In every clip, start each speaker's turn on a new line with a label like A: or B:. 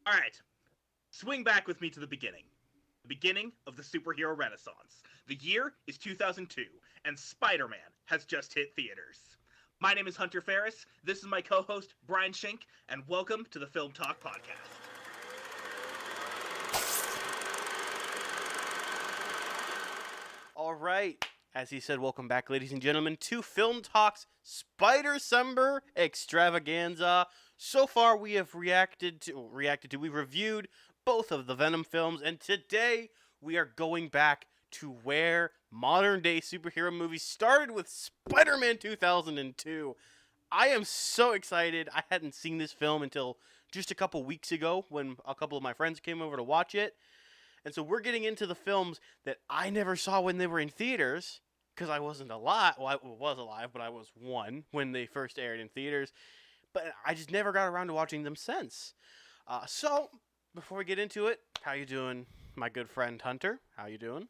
A: Alright, swing back with me to the beginning. The beginning of the superhero renaissance. The year is 2002, and Spider-Man has just hit theaters. My name is Hunter Farris, this is my co-host, Bryan Schink, and welcome to the Film Talk Podcast.
B: All right. As he said, welcome back, ladies and gentlemen, to Film Talk's Spider-Summer Extravaganza. So far, we have we've reviewed both of the Venom films, and today we are going back to where modern-day superhero movies started with Spider-Man 2002. I am so excited. I hadn't seen this film until just a couple weeks ago when a couple of my friends came over to watch it. And so we're getting into the films that I never saw when they were in theaters because I wasn't alive. Well, I was alive, but I was one when they first aired in theaters. But I just never got around to watching them since. So before we get into it, how you doing, my good friend Hunter? How you doing?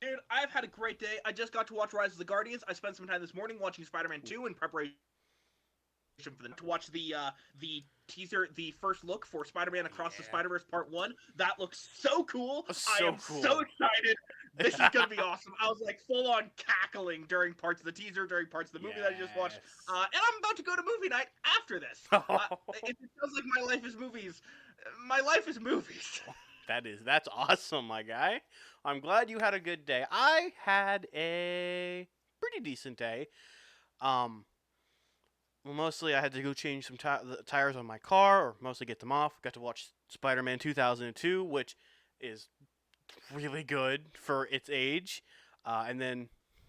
A: Dude, I've had a great day. I just got to watch Rise of the Guardians. I spent some time this morning watching Spider-Man 2 in preparation for them to watch the teaser, the first look for Spider-Man Across the Spider-Verse Part 1. That looks so cool. I am so excited. This is going to be awesome. I was like full on cackling during parts of the teaser, during parts of the movie that I just watched. And I'm about to go to movie night after this. It feels like my life is movies. My life is movies.
B: That's awesome, my guy. I'm glad you had a good day. I had a pretty decent day. Well, mostly I had to go change some tires on my car, or mostly get them off. Got to watch Spider-Man 2002, which is really good for its age. And then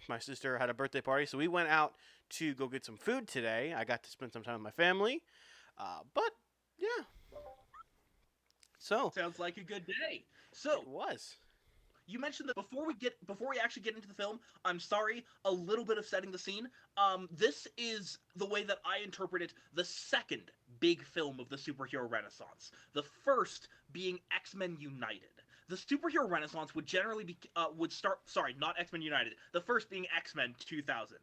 B: my sister had a birthday party, so we went out to go get some food today. I got to spend some time with my family. But, yeah. So
A: sounds like a good day. So
B: it was.
A: You mentioned that before we actually get into the film, I'm sorry, a little bit of setting the scene. This is the way that I interpret it, the second big film of the superhero renaissance. The first being X-Men United. The superhero renaissance would generally not X-Men United. The first being X-Men 2000.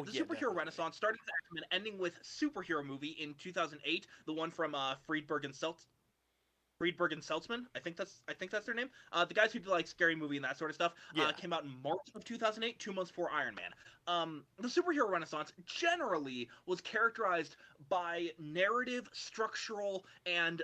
A: The superhero renaissance started with X-Men, ending with superhero movie in 2008, the one from Friedberg and Seltzman, I think that's their name. The guys who do like Scary Movie and that sort of stuff, came out in March of 2008, 2 months before Iron Man. The superhero renaissance generally was characterized by narrative, structural, and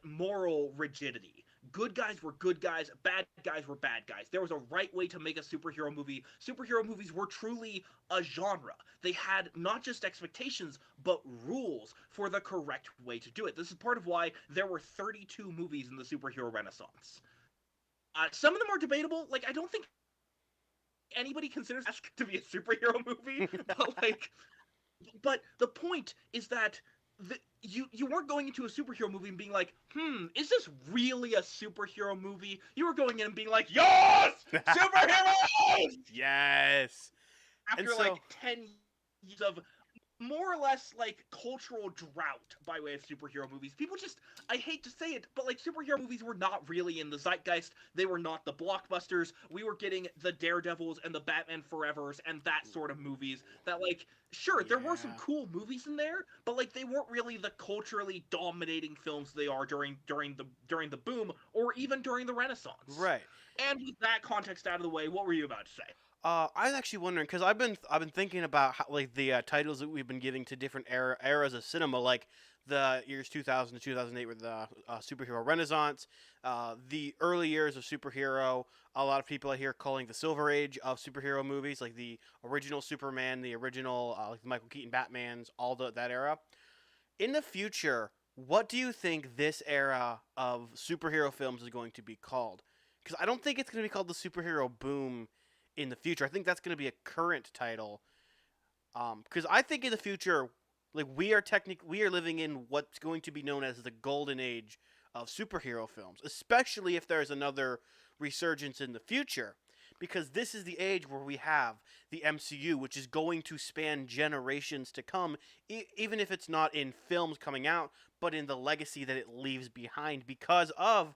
A: moral rigidity. Good guys were good guys, bad guys were bad guys. There was a right way to make a superhero movie. Superhero movies were truly a genre. They had not just expectations, but rules for the correct way to do it. This is part of why there were 32 movies in the superhero renaissance. Some of them are debatable. Like, I don't think anybody considers Ask to be a superhero movie, but the point is that you weren't going into a superhero movie and being like, is this really a superhero movie? You were going in and being like, yes, superheroes!
B: Yes.
A: After 10 years of more or less like cultural drought by way of superhero movies. People just, I hate to say it, but like superhero movies were not really in the zeitgeist. They were not the blockbusters. We were getting the Daredevils and the Batman Forevers and that sort of movies that like, sure, there were some cool movies in there, but like they weren't really the culturally dominating films they are during the boom or even during the Renaissance.
B: Right.
A: And with that context out of the way, what were you about to say?
B: I was actually wondering because I've been thinking about how, like the titles that we've been giving to different eras of cinema, like the years 2000 to 2008 with the superhero renaissance, the early years of superhero. A lot of people I hear calling the Silver Age of superhero movies, like the original Superman, the original like the Michael Keaton Batmans, all that era. In the future, what do you think this era of superhero films is going to be called? Because I don't think it's going to be called the superhero boom in the future. I think that's going to be a current title. Because I think in the future, like we are living in what's going to be known as the golden age of superhero films, especially if there's another resurgence in the future. Because this is the age where we have the MCU, which is going to span generations to come, even if it's not in films coming out, but in the legacy that it leaves behind because of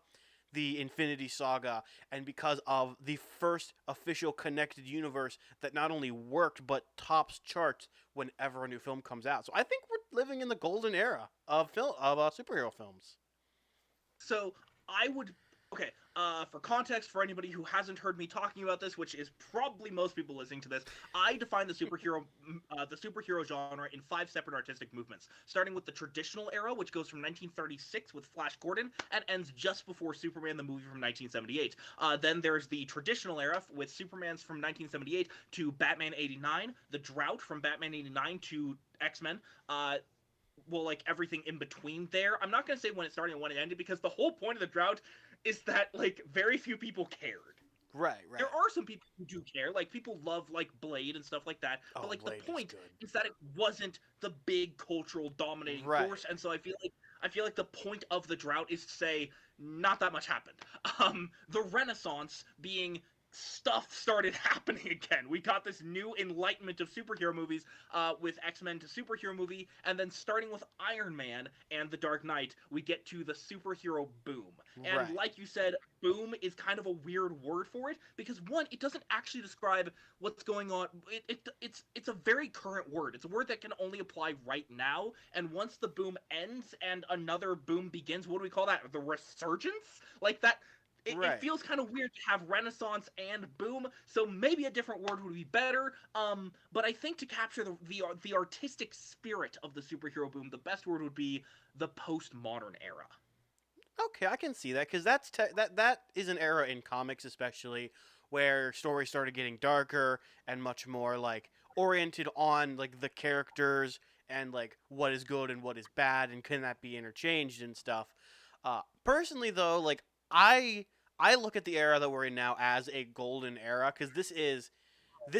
B: the Infinity Saga and because of the first official connected universe that not only worked but tops charts whenever a new film comes out. So I think we're living in the golden era of superhero films.
A: So I would okay. For context, for anybody who hasn't heard me talking about this, which is probably most people listening to this, I define the superhero genre in five separate artistic movements, starting with the traditional era, which goes from 1936 with Flash Gordon and ends just before Superman the movie from 1978. Then there's the traditional era with Superman's from 1978 to Batman 89, the Drought from Batman 89 to X-Men. Well, like everything in between there. I'm not going to say when it started and when it ended because the whole point of the Drought is that like very few people cared.
B: Right, right.
A: There are some people who do care, like people love like Blade and stuff like that. But
B: Oh,
A: like the
B: Blade is
A: point
B: good.
A: is that it wasn't the big cultural dominating
B: Right.
A: force, and so I feel like the point of the Drought is to say not that much happened. The Renaissance being stuff started happening again. We got this new enlightenment of superhero movies with X-Men to superhero movie, and then starting with Iron Man and The Dark Knight, we get to the superhero boom. And
B: Right.
A: like you said, boom is kind of a weird word for it because one, it doesn't actually describe what's going on. It's a very current word. It's a word that can only apply right now. And once the boom ends and another boom begins, what do we call that? The resurgence? Like that it
B: Right.
A: feels kind of weird to have renaissance and boom, so maybe a different word would be better. But I think to capture the artistic spirit of the superhero boom, the best word would be the postmodern era.
B: Okay, I can see that because that is an era in comics, especially where stories started getting darker and much more like oriented on like the characters and like what is good and what is bad and can that be interchanged and stuff. Personally, though, like I I look at the era that we're in now as a golden era because this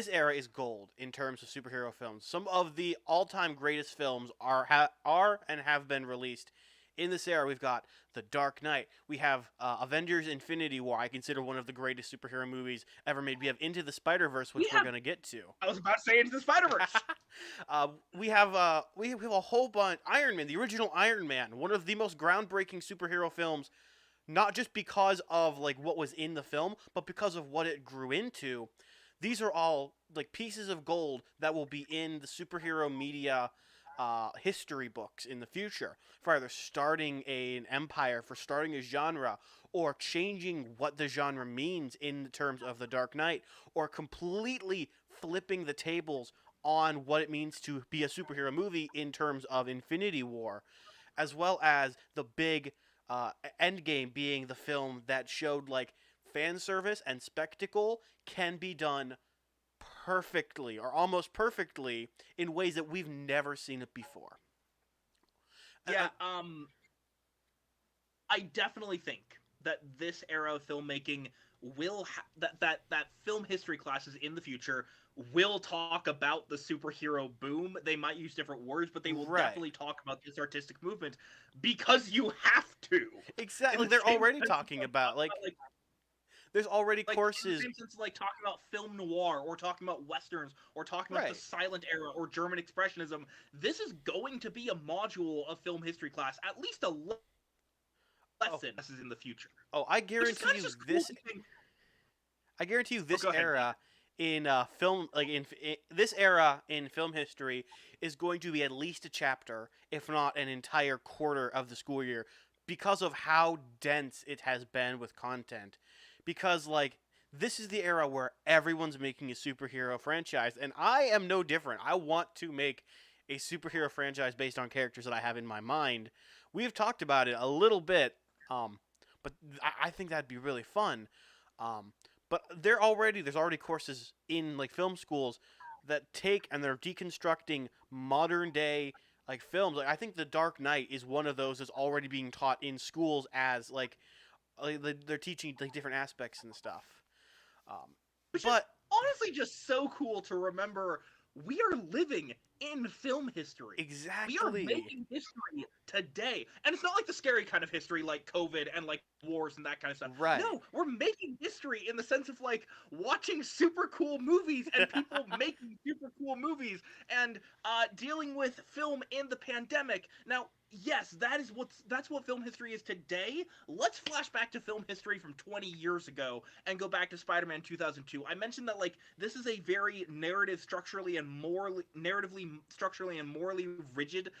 B: era is gold in terms of superhero films. Some of the all-time greatest films are and have been released in this era. We've got The Dark Knight. We have Avengers: Infinity War. I consider one of the greatest superhero movies ever made. We have Into the Spider-Verse,
A: We
B: which we're
A: have,
B: gonna get to.
A: I was about to say, Into the Spider-Verse.
B: We have a whole bunch. Iron Man, the original Iron Man, one of the most groundbreaking superhero films, not just because of like what was in the film, but because of what it grew into. These are all like pieces of gold that will be in the superhero media history books in the future for either starting an empire, for starting a genre, or changing what the genre means in terms of the Dark Knight, or completely flipping the tables on what it means to be a superhero movie in terms of Infinity War, as well as the big Endgame being the film that showed like fan service and spectacle can be done perfectly or almost perfectly in ways that we've never seen it before.
A: Yeah, I definitely think that this era of filmmaking that film history classes in the future will talk about the superhero boom. They might use different words, but they will
B: Right.
A: definitely talk about this artistic movement because you have to. In
B: Exactly.
A: the
B: They're
A: same
B: already
A: sense,
B: talking about there's already
A: like in the
B: courses.
A: same sense, like talking about film noir or talking about westerns or talking about the
B: Right.
A: silent era or German expressionism. This is going to be a module of film history class, at least a
B: Oh,
A: lesson. This is in the future,
B: oh, I
A: which is
B: guarantee
A: kind of
B: you
A: just cool
B: this
A: to think.
B: I guarantee you
A: Oh,
B: this
A: go ahead,
B: era in film like this era in film history is going to be at least a chapter, if not an entire quarter of the school year because of how dense it has been with content. Because like this is the era where everyone's making a superhero franchise and I am no different. I want to make a superhero franchise based on characters that I have in my mind. We've talked about it a little bit um but I think that'd be really fun. Um, but there's already courses in like film schools that take and they're deconstructing modern day like films. Like I think The Dark Knight is one of those that's already being taught in schools as they're teaching like different aspects and stuff. Um,
A: which is
B: but
A: honestly just so cool to remember. We are living in film history. We are
B: exactly
A: making history today. And it's not like the scary kind of history like COVID and like wars and that kind of stuff.
B: right.
A: No, we're making history in the sense of like watching super cool movies and people making super cool movies and dealing with film in the pandemic. Now, yes, that's what film history is today. Let's flash back to film history from 20 years ago and go back to Spider-Man 2002. I mentioned that like this is a very narratively structurally and morally rigid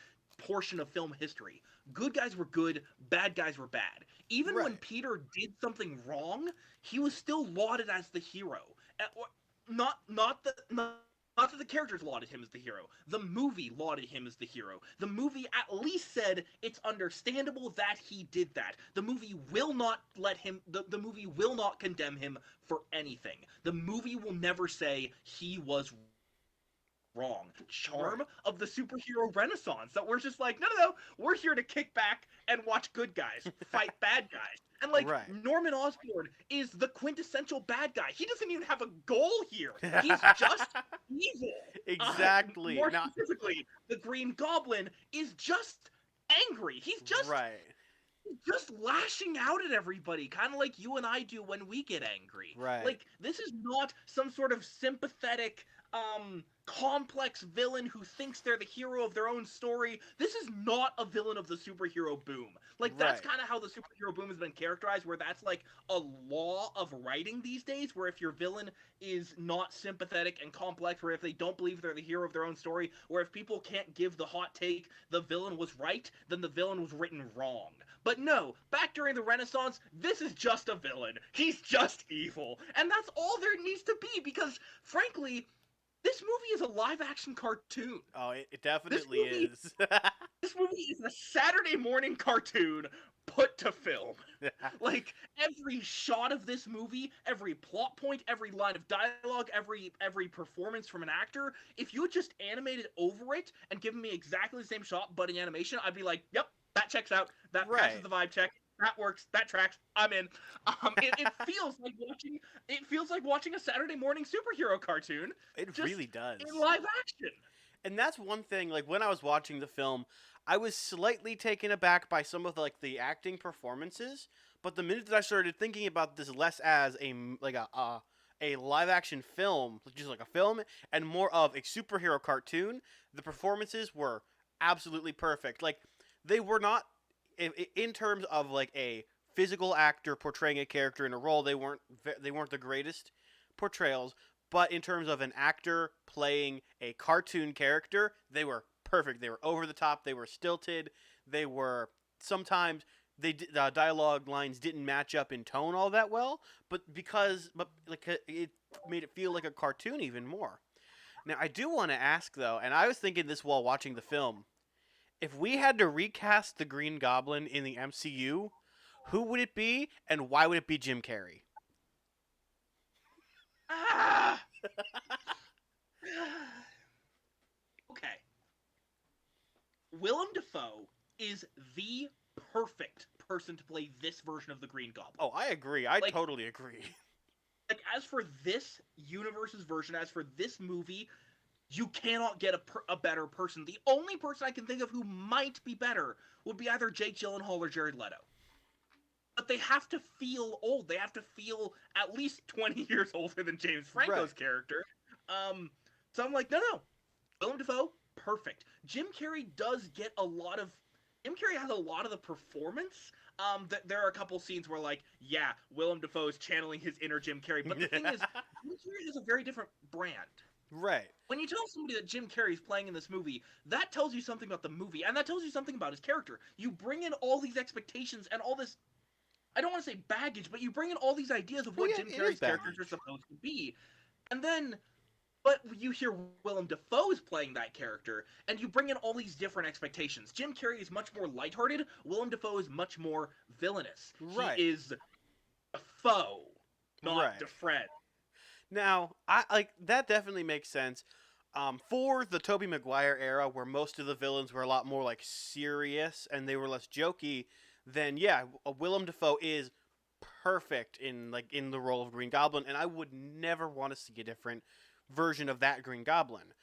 A: portion of film history. Good guys were good, bad guys were bad. Even when
B: Right.
A: Peter did something wrong, he was still lauded as the hero. Not that the characters lauded him as the hero. The movie lauded him as the hero. The movie at least said it's understandable that he did that. The movie will not let him. The movie will not condemn him for anything. The movie will never say he was wrong. Charm
B: Right.
A: of the superhero renaissance that we're just like, no, we're here to kick back and watch good guys fight bad guys. And like
B: Right.
A: Norman Osborn is the quintessential bad guy. He doesn't even have a goal here. He's just evil.
B: Exactly.
A: More
B: Now,
A: specifically, the Green Goblin is just angry.
B: right.
A: Just lashing out at everybody, kind of like you and I do when we get angry.
B: Right.
A: Like, this is not some sort of sympathetic, complex villain who thinks they're the hero of their own story. This is not a villain of the superhero boom. Like, that's
B: Right.
A: kind of how the superhero boom has been characterized, where that's like a law of writing these days, where if your villain is not sympathetic and complex, where if they don't believe they're the hero of their own story, or if people can't give the hot take, the villain was right, then the villain was written wrong. But no, back during the Renaissance, this is just a villain. He's just evil. And that's all there needs to be, because, frankly, this movie is a live-action cartoon.
B: Oh, it definitely is.
A: This movie is a Saturday morning cartoon put to film. Like, every shot of this movie, every plot point, every line of dialogue, every performance from an actor, if you had just animated over it and given me exactly the same shot but in animation, I'd be like, yep, that checks out. That passes
B: Right.
A: the vibe check. That works. That tracks. I'm in. It feels like watching. It feels like watching a Saturday morning superhero cartoon,
B: It
A: just
B: really does.
A: in live action.
B: And that's one thing, like when I was watching the film, I was slightly taken aback by some of the acting performances, but the minute that I started thinking about this less as a live action film, just like a film, and more of a superhero cartoon, the performances were absolutely perfect. Like they were not in terms of like a physical actor portraying a character in a role, they weren't the greatest portrayals, but in terms of an actor playing a cartoon character, they were perfect. They were over the top. They were stilted. They were sometimes dialogue lines didn't match up in tone all that well, but it made it feel like a cartoon even more. Now I do want to ask though, and I was thinking this while watching the film, if we had to recast the Green Goblin in the MCU, who would it be, and why would it be Jim Carrey?
A: Ah! Okay. Willem Dafoe is the perfect person to play this version of the Green Goblin.
B: Oh, I agree. I
A: Like-
B: totally agree.
A: Like, as for this universe's version, as for this movie, you cannot get a better person. The only person I can think of who might be better would be either Jake Gyllenhaal or Jared Leto. But they have to feel old. They have to feel at least 20 years older than James Franco's
B: Right.
A: character. So I'm like, no. Willem Dafoe, perfect. Jim Carrey has a lot of the performance. There are a couple scenes where, like, yeah, Willem Dafoe is channeling his inner Jim Carrey. But the thing is, Jim Carrey has a very different brand.
B: Right.
A: When you tell somebody that Jim Carrey is playing in this movie, that tells you something about the movie, and that tells you something about his character. You bring in all these expectations and all this, I don't want to say baggage, but you bring in all these ideas of
B: Well,
A: what
B: yeah,
A: Jim
B: it is
A: Carrey's characters are
B: baggage.
A: supposed to be. And then, but you hear Willem Dafoe is playing that character, and you bring in all these different expectations. Jim Carrey is much more lighthearted. Willem Dafoe is much more villainous.
B: Right.
A: He is a foe, not
B: Right.
A: the friend.
B: Now, I like that definitely makes sense. For the Tobey Maguire era, where most of the villains were a lot more like serious and they were less jokey, then yeah, Willem Dafoe is perfect in the role of Green Goblin, and I would never want to see a different version of that Green Goblin.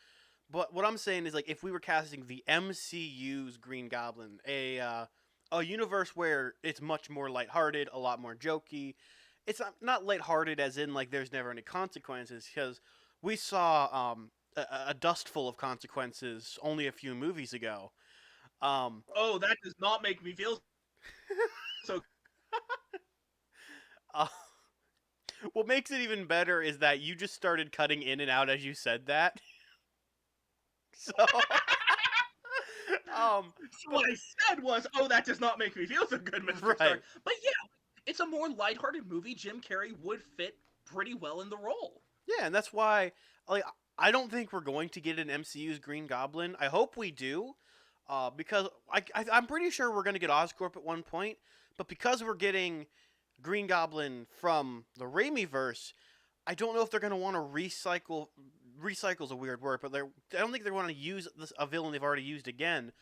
B: But what I'm saying is, like, if we were casting the MCU's Green Goblin, a universe where it's much more lighthearted, a lot more jokey. It's not lighthearted as in like there's never any consequences, because we saw a dustful of consequences only a few movies ago. Um,
A: Oh, that does not make me feel so.
B: uh, what makes it even better is that you just started cutting in and out as you said that. So
A: So
B: but
A: what I said was, oh, that does not make me feel so good, Mr.
B: right.
A: Stark. But yeah, it's a more lighthearted movie. Jim Carrey would fit pretty well in the role.
B: Yeah, and that's why, like, I don't think we're going to get an MCU's Green Goblin. I hope we do, because I'm pretty sure we're going to get Oscorp at one point. But because we're getting Green Goblin from the Raimi verse, I don't know if they're going to want to recycle. Recycle's a weird word, but I don't think they want to use a villain they've already used again,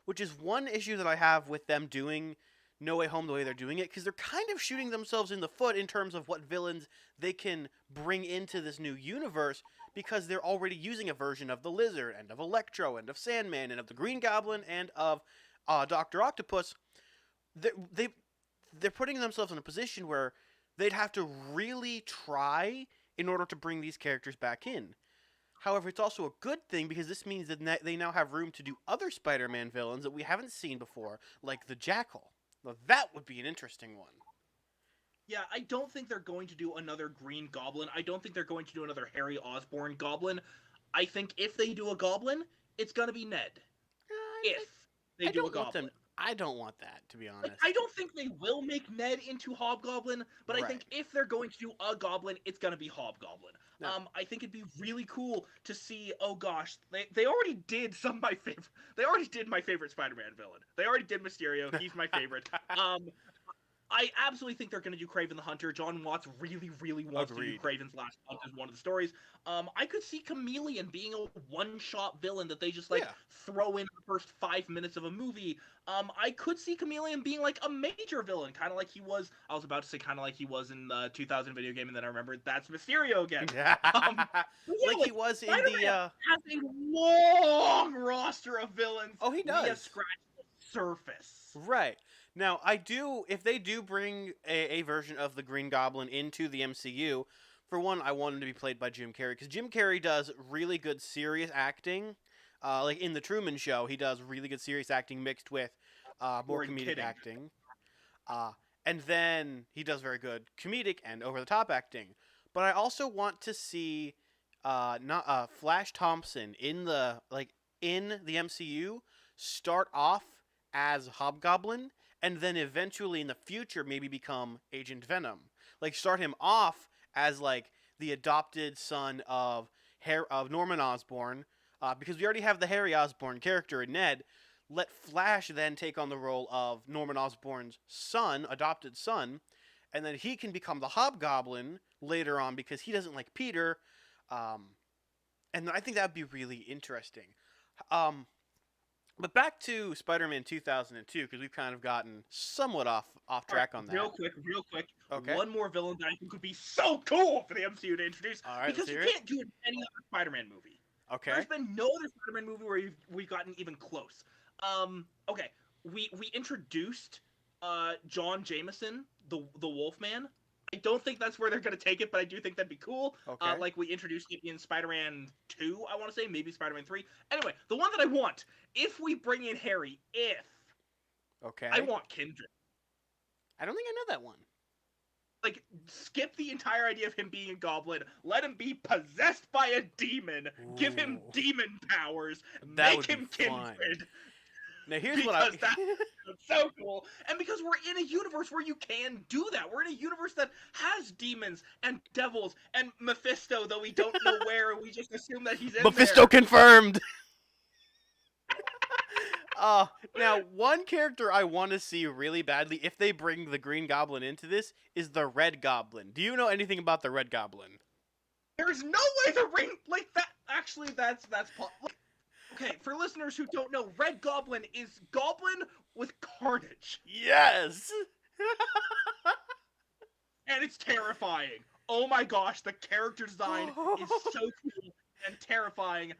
B: which is one issue that I have with them doing No Way Home the way they're doing it, because they're kind of shooting themselves in the foot in terms of what villains they can bring into this new universe, because they're already using a version of the Lizard, and of Electro, and of Sandman, and of the Green Goblin, and of Dr. Octopus. They, they, they're putting themselves in a position where they'd have to really try in order to bring these characters back in. However, it's also a good thing because this means that they now have room to do other Spider-Man villains that we haven't seen before, like the Jackal. Now, that would be an interesting one.
A: Yeah, I don't think they're going to do another Green Goblin. I don't think they're going to do another Harry Osborn Goblin. I think if they do a Goblin, it's gonna be Ned. If they
B: I
A: do a
B: don't want
A: Goblin.
B: them. I don't want that, to be honest.
A: Like, I don't think they will make Ned into Hobgoblin, but I think if they're going to do a Goblin, it's gonna be Hobgoblin.
B: No.
A: I think it'd be really cool to see. Oh gosh, they already did some of my favorite. They already did my favorite Spider-Man villain. They already did Mysterio. He's my favorite. I absolutely think they're going to do Kraven the Hunter. John Watts really, really wants to do Kraven's Last Hunt as one of the stories. I could see Chameleon being a one-shot villain that they just throw in the first 5 minutes of a movie. I could see Chameleon being like a major villain, kind of like he was. I was about to say kind of like he was in the 2000 video game, and then I remembered that's Mysterio again.
B: Like he was in the.
A: Has a long roster of villains.
B: Oh, he does.
A: We have scratched the surface.
B: Right. Now, if they do bring a version of the Green Goblin into the MCU, for one, I want him to be played by Jim Carrey, because Jim Carrey does really good serious acting. Like in The Truman Show, he does really good serious acting mixed with more comedic acting. And then he does very good comedic and over-the-top acting. But I also want to see Flash Thompson in the MCU start off as Hobgoblin, and then eventually in the future maybe become Agent Venom. Like, start him off as like the adopted son of Norman Osborn, because we already have the Harry Osborn character in Ned. Let Flash then take on the role of Norman Osborn's son, adopted son, and then he can become the Hobgoblin later on because he doesn't like Peter. And I think that would be really interesting. But back to Spider-Man 2002, because we've kind of gotten somewhat off track on that.
A: Real quick.
B: Okay.
A: One more villain that I think would be so cool for the MCU to introduce.
B: All right,
A: because you can't do it in any other Spider-Man movie.
B: Okay.
A: There's been no other Spider-Man movie where we've gotten even close. Okay. We introduced John Jameson, the Wolfman. I don't think that's where they're going to take it, but I do think that'd be cool.
B: Okay.
A: Like we introduced it in Spider-Man 2, I want to say, maybe Spider-Man 3. Anyway, the one that I want, if we bring in Harry,
B: Okay.
A: I want Kindred.
B: I don't think I know that one.
A: Like, skip the entire idea of him being a goblin. Let him be possessed by a demon. Ooh. Give him demon powers. Make him Kindred.
B: Now here's
A: because that's so cool, and because we're in a universe where you can do that. We're in a universe that has demons and devils and Mephisto, though we don't know where. We just assume that he's in
B: Mephisto
A: there.
B: Confirmed. Now one character I want to see really badly, if they bring the Green Goblin into this, is the Red Goblin. Do you know anything about the Red Goblin?
A: There's no way the ring like that. Actually, that's okay, for listeners who don't know, Red Goblin is Goblin with Carnage.
B: Yes!
A: And it's terrifying. Oh my gosh, the character design is so cool and terrifying.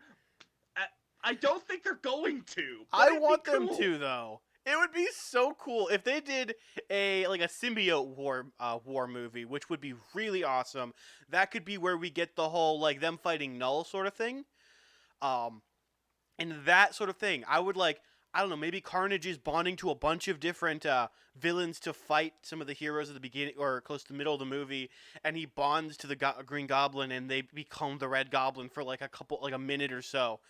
A: I don't think they're going to.
B: I want them to, though. It would be so cool if they did a symbiote war movie, which would be really awesome. That could be where we get the whole them fighting Null sort of thing. And that sort of thing. I would I don't know, maybe Carnage is bonding to a bunch of different villains to fight some of the heroes at the beginning or close to the middle of the movie, and he bonds to the Green Goblin and they become the Red Goblin for a minute or so.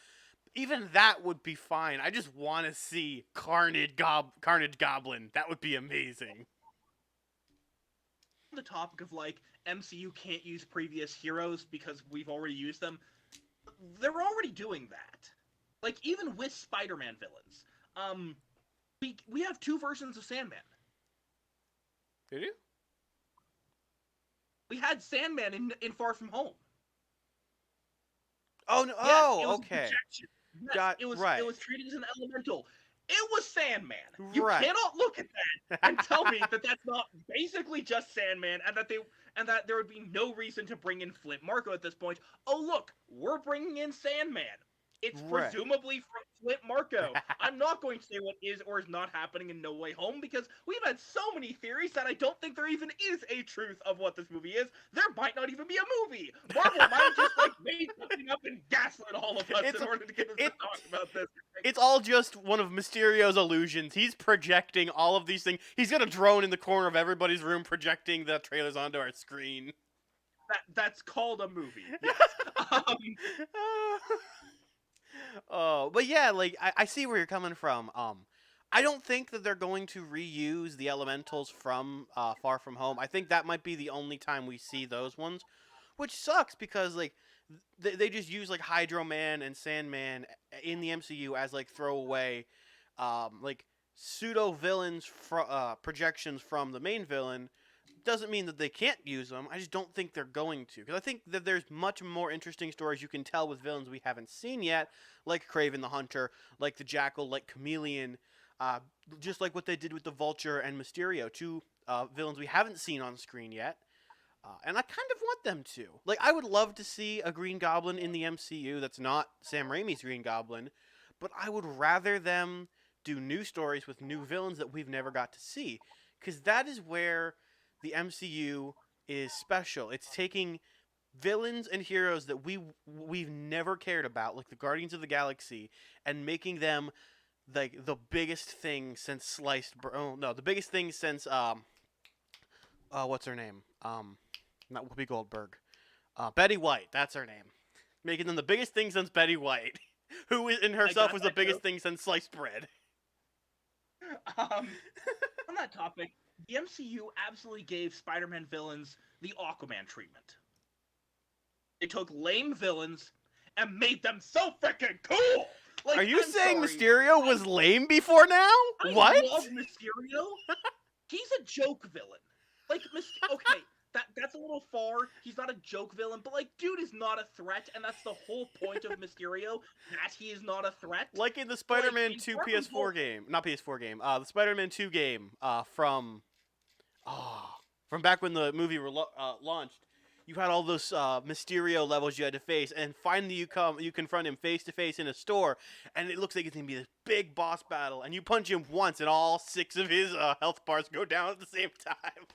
B: even that would be fine. I just want to see Carnage Goblin. That would be amazing.
A: The topic of like MCU can't use previous heroes because we've already used them. They're already doing that. Like even with Spider-Man villains, we have two versions of Sandman.
B: Did you?
A: We had Sandman in Far From Home.
B: Oh no!
A: Yes,
B: Oh,
A: it was
B: okay.
A: Yes, it was treated as an elemental. It was Sandman. You
B: Right.
A: cannot look at that and tell me that that's not basically just Sandman, and that there would be no reason to bring in Flint Marko at this point. Oh look, we're bringing in Sandman. It's
B: Right.
A: presumably from Flint Marko. I'm not going to say what is or is not happening in No Way Home because we've had so many theories that I don't think there even is a truth of what this movie is. There might not even be a movie. Marvel might have just like made something up and gaslit all of us in order to get us to talk about this.
B: It's all just one of Mysterio's illusions. He's projecting all of these things. He's got a drone in the corner of everybody's room projecting the trailers onto our screen.
A: That's called a movie. Yes.
B: Oh, but yeah, like I see where you're coming from. I don't think that they're going to reuse the elementals from Far From Home. I think that might be the only time we see those ones, which sucks because like they just use like Hydro Man and Sandman in the MCU as like throwaway, like pseudo villains projections from the main villain. Doesn't mean that they can't use them. I just don't think they're going to. Because I think that there's much more interesting stories you can tell with villains we haven't seen yet, like Kraven the Hunter, like the Jackal, like Chameleon, just like what they did with the Vulture and Mysterio, two villains we haven't seen on screen yet. And I kind of want them to. Like, I would love to see a Green Goblin in the MCU that's not Sam Raimi's Green Goblin, but I would rather them do new stories with new villains that we've never got to see. Because that is where the MCU is special. It's taking villains and heroes that we've never cared about, like the Guardians of the Galaxy, and making them like the biggest thing since the biggest thing since what's her name? Not Whoopi Goldberg. Betty White. That's her name. Making them the biggest thing since Betty White, who in herself was the biggest thing since sliced bread.
A: On that topic, the MCU absolutely gave Spider-Man villains the Aquaman treatment. They took lame villains and made them so freaking cool! Like,
B: are you
A: I'm
B: saying
A: sorry.
B: Mysterio was lame before now? What?
A: I love Mysterio. He's a joke villain. Like, okay, that's a little far. He's not a joke villain, but like, dude is not a threat, and that's the whole point of Mysterio, that he is not a threat.
B: Like in the Spider-Man 2 PS4 game. Not PS4 game. The Spider-Man 2 game from back when the movie launched. You had all those Mysterio levels you had to face, and finally you confront him face to face in a store, and it looks like it's gonna be this big boss battle, and you punch him once, and all 6 of his health bars go down at the same time.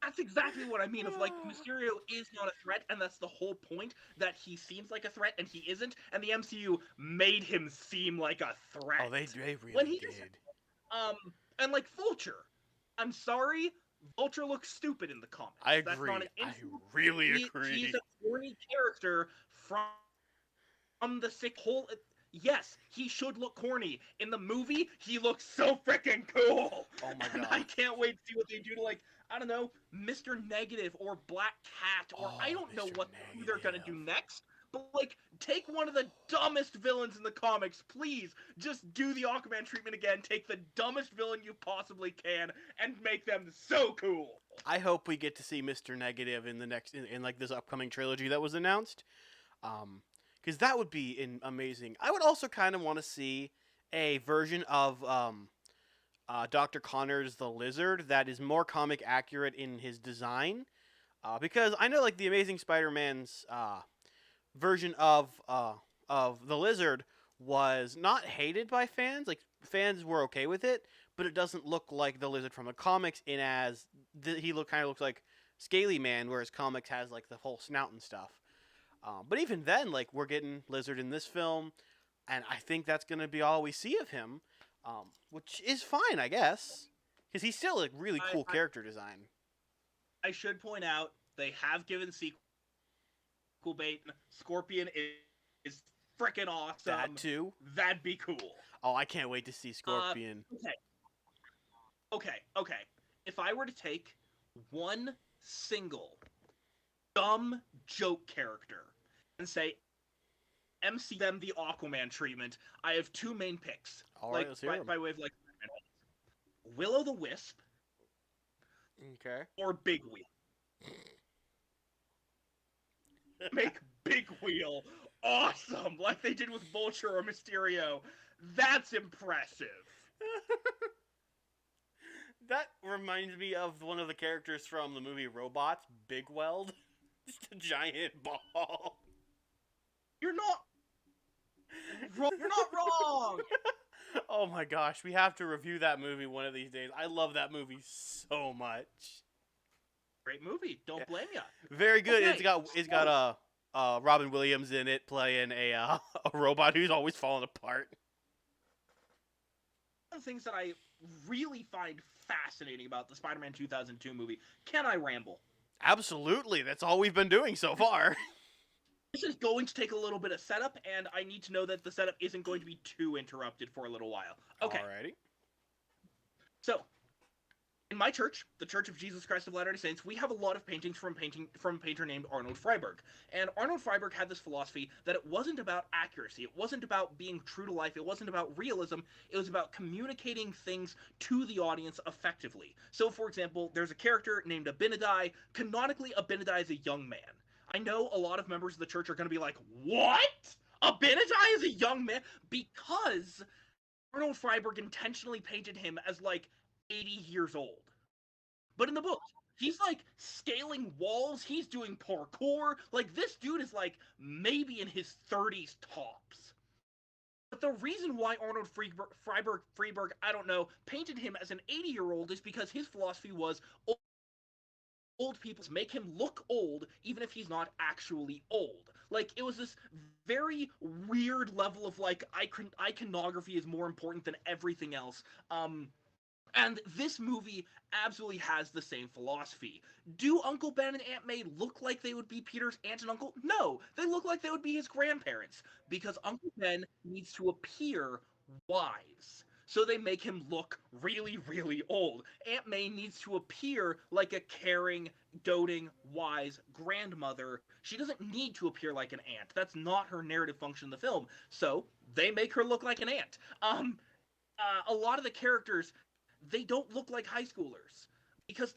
A: That's exactly what I mean. Of like, Mysterio is not a threat, and that's the whole point. That he seems like a threat, and he isn't. And the MCU made him seem like a threat.
B: Oh, they really did.
A: And like Vulture, I'm sorry, Vulture looks stupid in the comics.
B: I agree. I really agree.
A: He's a corny character from the sick hole. Yes, he should look corny. In the movie, he looks so freaking cool.
B: Oh my god!
A: I can't wait to see what they do to, like, I don't know, Mr. Negative or Black Cat, or I don't know who they're gonna do next. But like, take one of the dumbest villains in the comics, please. Just do the Aquaman treatment again. Take the dumbest villain you possibly can and make them so cool.
B: I hope we get to see Mr. Negative in the next in like this upcoming trilogy that was announced. Because that would be amazing. I would also kind of want to see a version of Dr. Connors the Lizard that is more comic accurate in his design. Because I know like the Amazing Spider-Man's version of the Lizard was not hated by fans. Like, fans were okay with it, but it doesn't look like the Lizard from the comics in as he kind of looks like Scaly Man, whereas comics has like the whole snout and stuff. But even then, like, we're getting Lizard in this film, and I think that's going to be all we see of him, which is fine, I guess, because he's still a really cool character design.
A: I should point out, they have given sequel bait. Scorpion is freaking
B: That
A: awesome.
B: too.
A: That'd be cool.
B: Oh, I can't wait to see Scorpion.
A: Okay. If I were to take one single dumb joke character and say MC them the Aquaman treatment, I have two main picks.
B: All right, let's hear them.
A: By way of like Will the Wisp
B: Okay.
A: or Big Wheel. Make Big Wheel awesome, like they did with Vulture or Mysterio. That's impressive.
B: That reminds me of one of the characters from the movie Robots, Big Weld. Just a giant ball.
A: You're not wrong. You're not wrong.
B: Oh my gosh, we have to review that movie one of these days. I love that movie so much.
A: Great movie. Don't blame ya.
B: Very good.
A: Okay.
B: It's got Robin Williams in it playing a robot who's always falling apart.
A: One of the things that I really find fascinating about the Spider-Man 2002 movie. Can I ramble?
B: Absolutely. That's all we've been doing so far.
A: This is going to take a little bit of setup, and I need to know that the setup isn't going to be too interrupted for a little while. Okay.
B: Alrighty.
A: So, in my church, the Church of Jesus Christ of Latter-day Saints, we have a lot of paintings from a painter named Arnold Freiberg. And Arnold Freiberg had this philosophy that it wasn't about accuracy, it wasn't about being true to life, it wasn't about realism, it was about communicating things to the audience effectively. So, for example, there's a character named Abinadi. Canonically, Abinadi is a young man. I know a lot of members of the church are going to be like, what? Abinadi is a young man? Because Arnold Freiberg intentionally painted him as, like, 80 years old. But in the book, he's, like, scaling walls, he's doing parkour. Like, this dude is, like, maybe in his 30s tops. But the reason why Arnold Freiberg, I don't know, painted him as an 80-year-old is because his philosophy was old people make him look old even if he's not actually old. Like, it was this very weird level of, like, iconography is more important than everything else. And this movie absolutely has the same philosophy. Do Uncle Ben and Aunt May look like they would be Peter's aunt and uncle? No, they look like they would be his grandparents, because Uncle Ben needs to appear wise. So they make him look really, really old. Aunt May needs to appear like a caring, doting, wise grandmother. She doesn't need to appear like an aunt. That's not her narrative function in the film. So they make her look like an aunt. A lot of the characters, they don't look like high schoolers. Because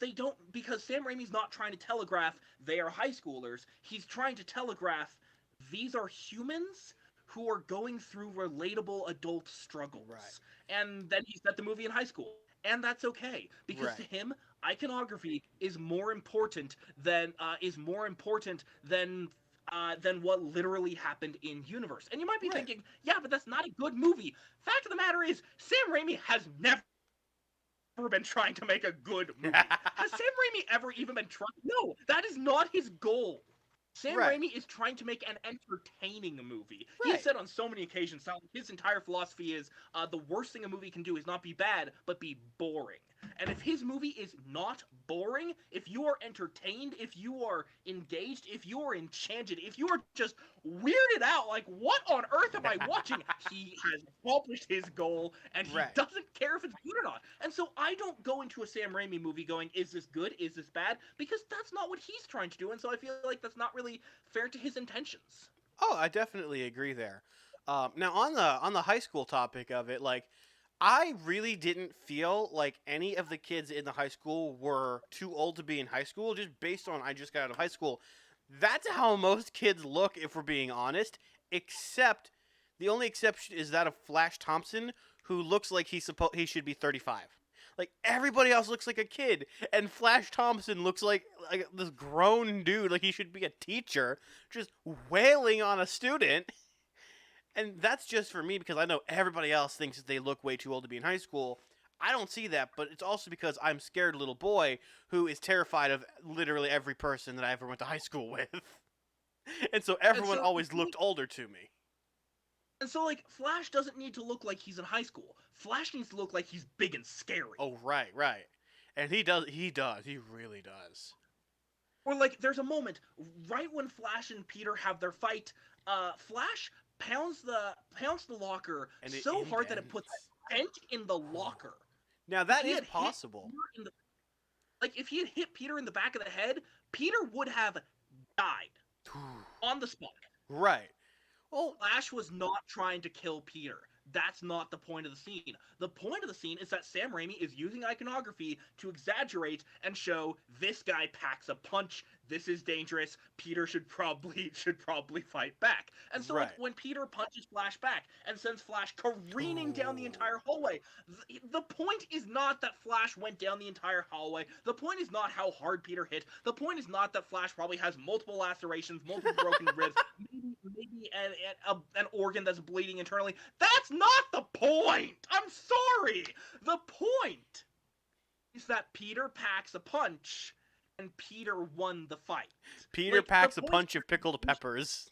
A: Sam Raimi's not trying to telegraph they are high schoolers. He's trying to telegraph these are humans who are going through relatable adult struggles.
B: Right.
A: And then he set the movie in high school. And that's okay. Because to him, iconography is more important than what literally happened in universe. And you might be thinking, yeah, but that's not a good movie. Fact of the matter is, Sam Raimi has never been trying to make a good movie. Has Sam Raimi ever even been trying? No, that is not his goal. Sam Raimi is trying to make an entertaining movie. He has said on so many occasions, his entire philosophy is the worst thing a movie can do is not be bad, but be boring. And if his movie is not boring, if you are entertained, if you are engaged, if you are enchanted, if you are just weirded out, like, what on earth am I watching? He has accomplished his goal, and he doesn't care if it's good or not. And so I don't go into a Sam Raimi movie going, is this good? Is this bad? Because that's not what he's trying to do, and so I feel like that's not really fair to his intentions.
B: Oh, I definitely agree there. Now, on the high school topic of it, like, I really didn't feel like any of the kids in the high school were too old to be in high school, just based on I just got out of high school. That's how most kids look, if we're being honest, except the only exception is that of Flash Thompson, who looks like he should be 35. Like, everybody else looks like a kid, and Flash Thompson looks like this grown dude, like he should be a teacher, just wailing on a student. And that's just for me because I know everybody else thinks that they look way too old to be in high school. I don't see that, but it's also because I'm scared little boy who is terrified of literally every person that I ever went to high school with. And so everyone always looked older to me.
A: And so, like, Flash doesn't need to look like he's in high school. Flash needs to look like he's big and scary.
B: Oh, right. And he really does.
A: Or, like, there's a moment right when Flash and Peter have their fight, Flash pounds the locker
B: And it
A: so hard that it puts
B: indents.
A: a dent in the locker.
B: Now
A: If
B: that
A: he
B: is
A: had hit
B: possible.
A: Peter in the like if he had hit Peter in the back of the head, Peter would have died on the spot.
B: Right. Well,
A: Flash was not trying to kill Peter. That's not the point of the scene. The point of the scene is that Sam Raimi is using iconography to exaggerate and show this guy packs a punch. This is dangerous. Peter should probably fight back. And so
B: right.
A: when Peter punches Flash back and sends Flash careening down the entire hallway, the point is not that Flash went down the entire hallway. The point is not how hard Peter hit. The point is not that Flash probably has multiple lacerations, multiple broken ribs, maybe an organ that's bleeding internally. That's not the point! I'm sorry! The point is that Peter packs a punch and Peter won the fight.
B: Peter packs a punch of pickled peppers.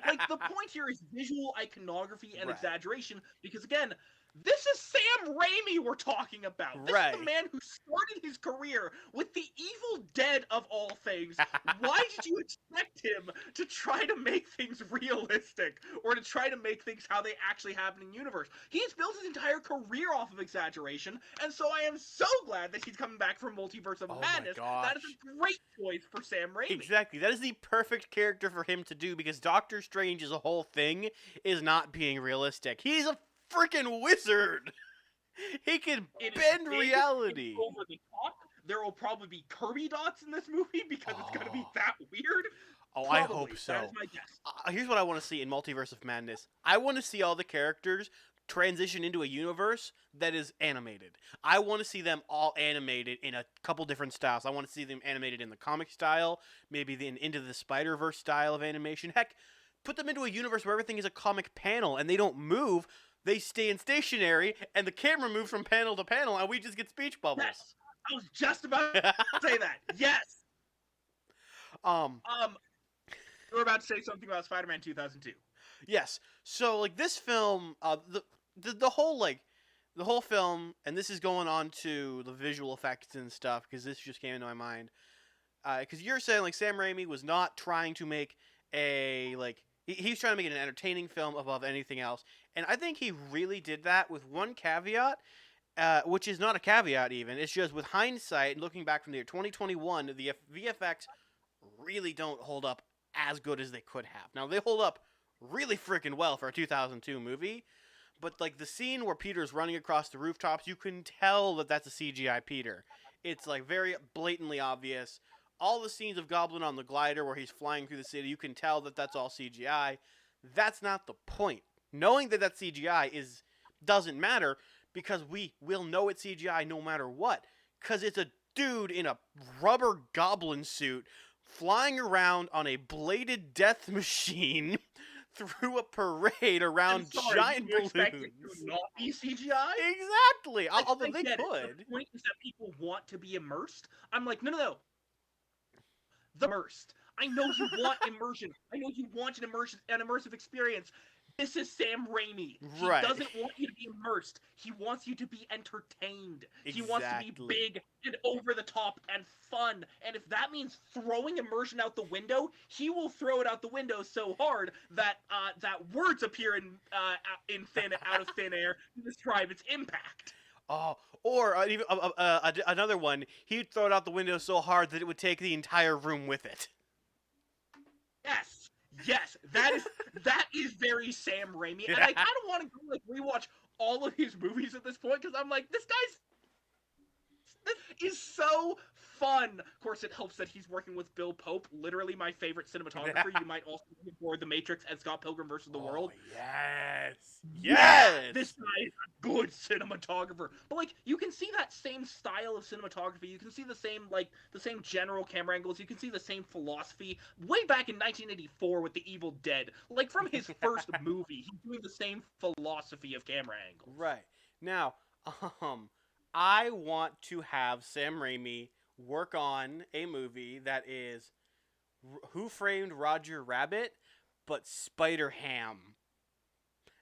A: Like, the point here is visual iconography and
B: Right.
A: exaggeration, because again, this is Sam Raimi we're talking about. This is the man who started his career with the Evil Dead of all things. Why did you expect him to try to make things realistic or to try to make things how they actually happen in universe? He's built his entire career off of exaggeration, and so I am so glad that he's coming back for Multiverse of Madness. That is a great choice for Sam Raimi.
B: Exactly. That is the perfect character for him to do, because Doctor Strange as a whole thing is not being realistic. He's a freaking wizard. He can bend reality.
A: Over the top. There will probably be Kirby dots in this movie because it's going to be that weird.
B: Oh,
A: Probably.
B: I hope so.
A: That is my guess.
B: Here's what I want to see in Multiverse of Madness. I want to see all the characters transition into a universe that is animated. I want to see them all animated in a couple different styles. I want to see them animated in the comic style, maybe into the Spider-Verse style of animation. Heck, put them into a universe where everything is a comic panel and they don't move. They stay in stationary, and the camera moves from panel to panel, and we just get speech bubbles.
A: Yes, I was just about to say that. Yes. You were about to say something about Spider-Man 2002.
B: Yes. So, like, this film, the whole film, and this is going on to the visual effects and stuff, because this just came into my mind. Because you're saying, like, Sam Raimi was not trying to make he's trying to make it an entertaining film above anything else. And I think he really did that with one caveat, which is not a caveat even. It's just with hindsight and looking back from the year 2021, the VFX really don't hold up as good as they could have. Now, they hold up really freaking well for a 2002 movie, but like the scene where Peter's running across the rooftops, you can tell that that's a CGI Peter. It's like very blatantly obvious. All the scenes of Goblin on the glider where he's flying through the city, you can tell that that's all CGI. That's not the point. Knowing that that's CGI doesn't matter, because we will know it's CGI no matter what. Because it's a dude in a rubber goblin suit flying around on a bladed death machine through a parade around giant balloons.
A: You expect it to not be CGI?
B: Exactly. Although they could.
A: The point is that people want to be immersed. I'm like, no. Immersed. I know you want immersion. I know you want an immersive experience. This is Sam Raimi. He doesn't want you to be immersed. He wants you to be entertained.
B: Exactly.
A: He wants to be big and over the top and fun. And if that means throwing immersion out the window, he will throw it out the window so hard that words appear out of thin air to describe its impact.
B: Oh, or even another one, he'd throw it out the window so hard that it would take the entire room with it.
A: Yes, that is very Sam Raimi, and I kind of want to go rewatch all of his movies at this point, because I'm like, this is so fun. Of course, it helps that he's working with Bill Pope, literally my favorite cinematographer. You might also be for The Matrix and Scott Pilgrim vs. the World.
B: Yes!
A: This guy is a good cinematographer. But you can see that same style of cinematography. You can see the same general camera angles. You can see the same philosophy way back in 1984 with The Evil Dead. From his first movie, he's doing the same philosophy of camera angles.
B: Right. Now, I want to have Sam Raimi work on a movie that is Who Framed Roger Rabbit, but Spider-Ham.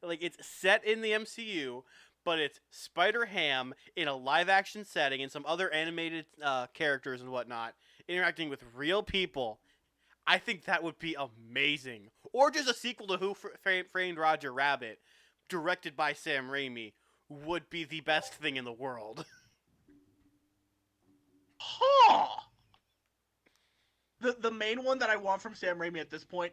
B: It's set in the MCU, but it's Spider-Ham in a live-action setting and some other animated characters and whatnot, interacting with real people. I think that would be amazing. or just a sequel to Framed Roger Rabbit, directed by Sam Raimi, would be the best thing in the world.
A: Huh. The main one that I want from Sam Raimi at this point,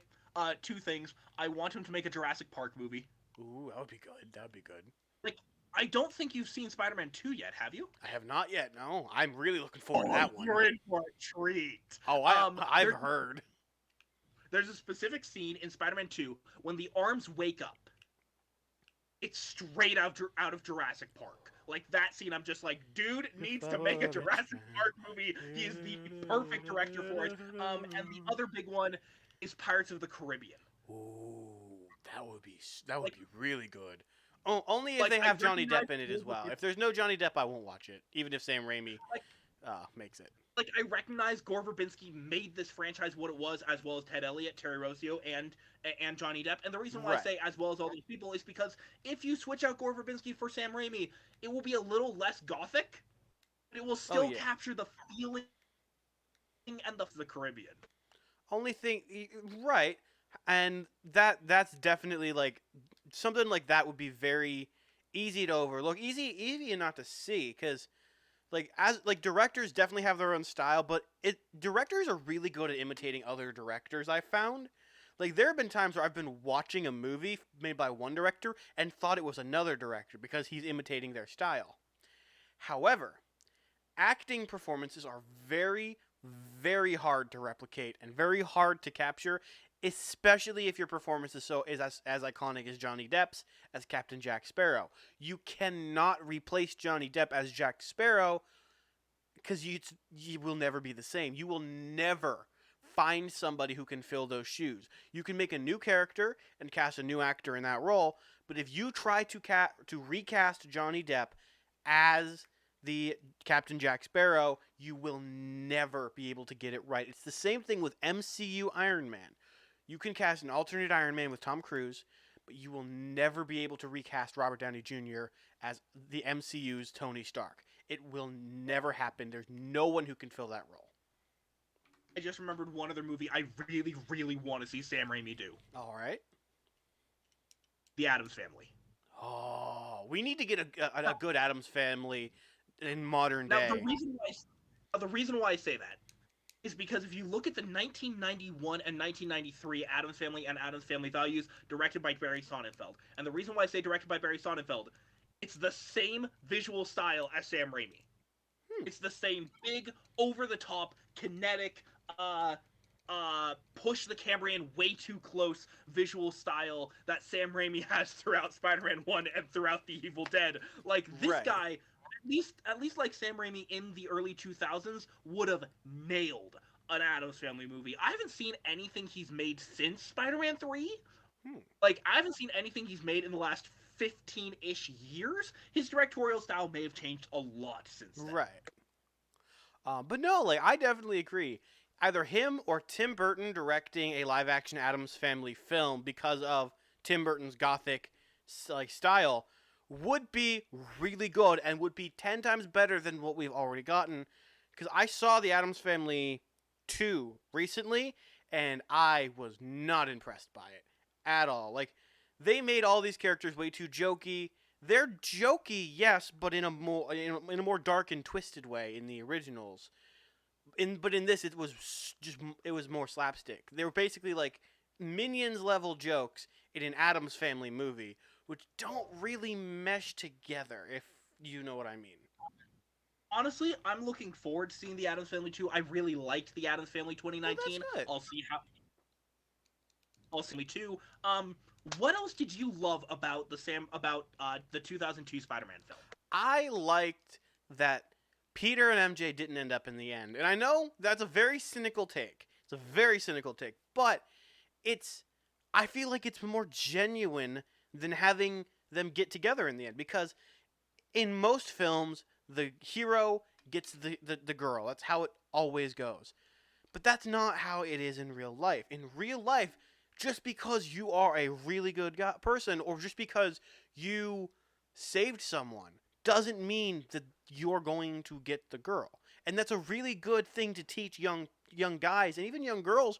A: two things. I want him to make a Jurassic Park movie.
B: Ooh, that would be good. That would be good.
A: Like, I don't think you've seen Spider-Man 2 yet, have you?
B: I have not yet. No, I'm really looking forward to that one.
A: You're in for a treat.
B: Oh, I've heard.
A: There's a specific scene in Spider-Man 2 when the arms wake up. It's straight out of Jurassic Park. Like, that scene, I'm just like, dude needs to make a Jurassic Park movie. He is the perfect director for it. And the other big one is Pirates of the Caribbean.
B: Ooh, that would be really good. Oh, only if they have Johnny Depp in it as well. If there's no Johnny Depp, I won't watch it, even if Sam Raimi makes it.
A: Like, I recognize Gore Verbinski made this franchise what it was, as well as Ted Elliott, Terry Rossio, and Johnny Depp. And the reason why I say as well as all these people is because if you switch out Gore Verbinski for Sam Raimi, it will be a little less gothic, but it will still capture the feeling and the Caribbean.
B: Only thing, right, and that's definitely like something like that would be very easy to overlook, easy and not to see, because directors definitely have their own style, but directors are really good at imitating other directors. I found, like, there have been times where I've been watching a movie made by one director and thought it was another director because he's imitating their style. However, acting performances are very, very hard to replicate and very hard to capture, especially if your performance is as iconic as Johnny Depp's as Captain Jack Sparrow. You cannot replace Johnny Depp as Jack Sparrow because you will never be the same. You will never find somebody who can fill those shoes. You can make a new character and cast a new actor in that role, but if you try to recast Johnny Depp as the Captain Jack Sparrow, you will never be able to get it right. It's the same thing with MCU Iron Man. You can cast an alternate Iron Man with Tom Cruise, but you will never be able to recast Robert Downey Jr. as the MCU's Tony Stark. It will never happen. There's no one who can fill that role.
A: I just remembered one other movie I really, really want to see Sam Raimi do.
B: All right.
A: The Addams Family.
B: Oh, we need to get a good Addams Family in modern day.
A: Now, the reason why I say that is because if you look at the 1991 and 1993 Addams Family and Addams Family Values, directed by Barry Sonnenfeld, and the reason why I say directed by Barry Sonnenfeld, it's the same visual style as Sam Raimi. It's the same big, over-the-top, kinetic, push the camera in way too close visual style that Sam Raimi has throughout Spider-Man 1 and throughout The Evil Dead. Like, this guy, at least like Sam Raimi in the early 2000s, would have nailed an Addams Family movie. I haven't seen anything he's made since Spider-Man 3. Like, I haven't seen anything he's made in the last 15-ish years. His directorial style may have changed a lot since then.
B: Right. But no, like, I definitely agree. Either him or Tim Burton directing a live-action Addams Family film because of Tim Burton's gothic style would be really good and would be 10 times better than what we've already gotten. Because I saw the Addams Family 2 recently, and I was not impressed by it at all. Like, they made all these characters way too jokey. They're jokey, yes, but in a more dark and twisted way in the originals. But in this, it was more slapstick. They were basically like Minions level jokes in an Addams Family movie, which don't really mesh together, if you know what I mean.
A: Honestly, I'm looking forward to seeing the Addams Family 2. I really liked the Addams Family 2019.
B: Well, that's good.
A: I'll see 2. What else did you love about the 2002 Spider-Man film? I
B: liked that Peter and MJ didn't end up in the end. And I know that's a very cynical take. It's a very cynical take, but I feel like it's more genuine than having them get together in the end, because in most films the hero gets the girl. That's how it always goes. But that's not how it is in real life. In real life, just because you are a really good person, or just because you saved someone, doesn't mean that you're going to get the girl. And that's a really good thing to teach young guys and even young girls.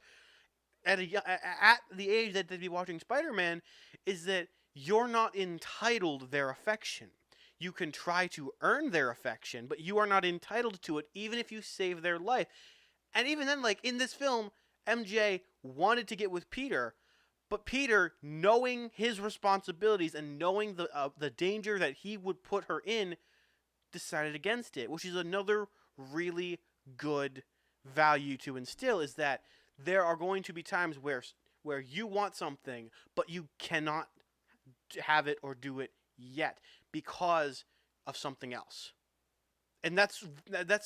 B: at the age that they'd be watching Spider-Man is that you're not entitled their affection. You can try to earn their affection, but you are not entitled to it, even if you save their life. And even then, like in this film, MJ wanted to get with Peter, but Peter, knowing his responsibilities and knowing the danger that he would put her in, decided against it, which is another really good value to instill. Is that there are going to be times where you want something, but you cannot have it or do it yet because of something else. And that's